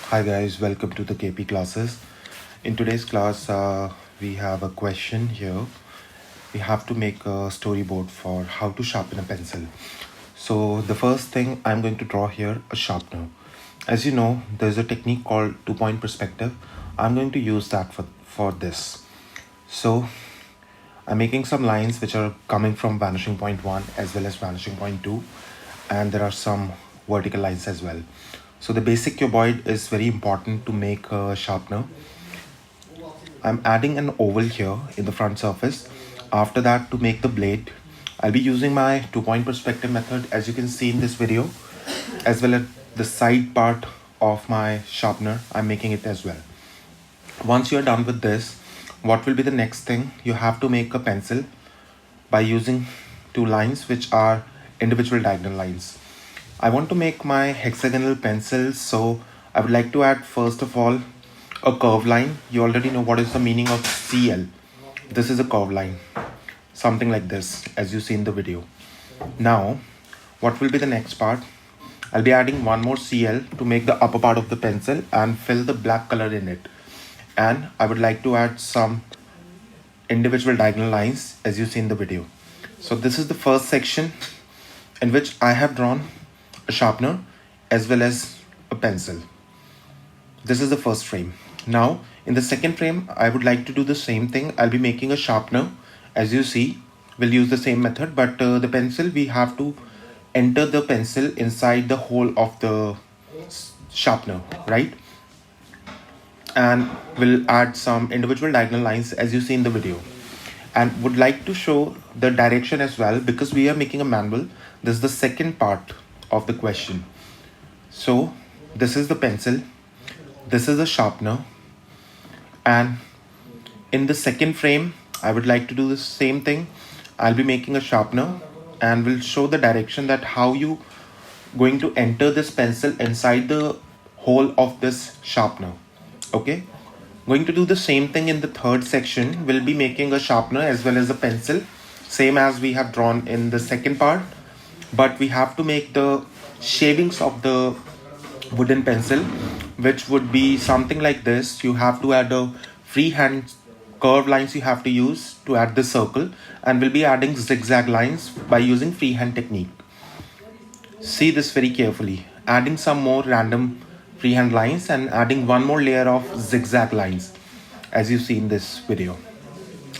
Hi guys, welcome to the KP classes. In today's class, we have a question here. We have to make a storyboard for how to sharpen a pencil. So the first thing I'm going to draw here, a sharpener. As you know, there's a technique called 2-point perspective. I'm going to use that for this. So I'm making some lines which are coming from vanishing point 1 as well as vanishing point 2. And there are some vertical lines as well. So the basic cuboid is very important to make a sharpener. I'm adding an oval here in the front surface. After that, to make the blade, I'll be using my 2-point perspective method as you can see in this video, as well as the side part of my sharpener. I'm making it as well. Once you're done with this, what will be the next thing? You have to make a pencil by using two lines which are individual diagonal lines. I want to make my hexagonal pencil, so I would like to add first of all a curve line. You already know what is the meaning of CL. This is a curve line, something like this as you see in the video. Now what will be the next part? I'll be adding one more CL to make the upper part of the pencil and fill the black color in it. And I would like to add some individual diagonal lines as you see in the video. So this is the first section in which I have drawn a sharpener as well as a pencil. This is the first frame. Now in the second frame, I would like to do the same thing. I'll be making a sharpener. As you see, we'll use the same method, but the pencil, we have to enter the pencil inside the hole of the sharpener, right? And we'll add some individual diagonal lines as you see in the video, and would like to show the direction as well because we are making a manual. This is the second part of the question. So this is the pencil, this is the sharpener, and in the second frame I would like to do the same thing. I'll be making a sharpener and will show the direction that how you going to enter this pencil inside the hole of this sharpener. Okay, going to do the same thing in the third section. We'll be making a sharpener as well as a pencil, same as we have drawn in the second part, but we have to make the shavings of the wooden pencil, which would be something like this. You have to add a freehand curve lines you have to use to add the circle, and we'll be adding zigzag lines by using freehand technique. See this very carefully, adding some more random freehand lines and adding one more layer of zigzag lines as you see in this video.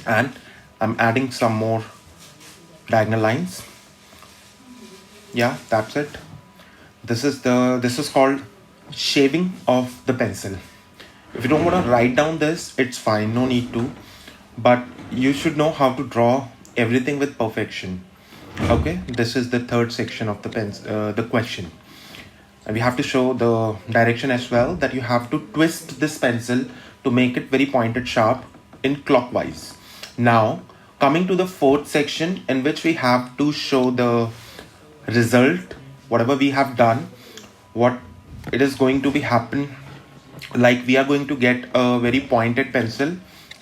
And I'm adding some more diagonal lines. Yeah, that's it. This is called shaving of the pencil. If you don't want to write down this, it's fine, no need to, but you should know how to draw everything with perfection. Okay, this is the third section of the question, and we have to show the direction as well, that you have to twist this pencil to make it very pointed sharp in clockwise. Now coming to the fourth section, in which we have to show the result, whatever we have done, what it is going to be happen, like we are going to get a very pointed pencil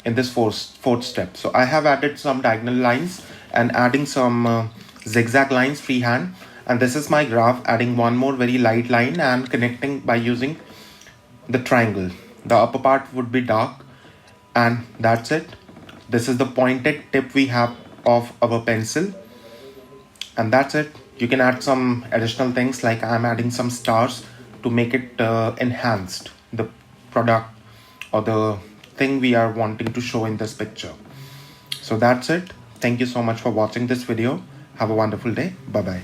in this fourth step. So I have added some diagonal lines and adding some zigzag lines freehand, and this is my graph, adding one more very light line and connecting by using the triangle. The upper part would be dark, and that's it. This is the pointed tip we have of our pencil, and that's it. You can add some additional things, like I'm adding some stars to make it enhanced, the product or the thing we are wanting to show in this picture. So that's it. Thank you so much for watching this video. Have a wonderful day. Bye bye.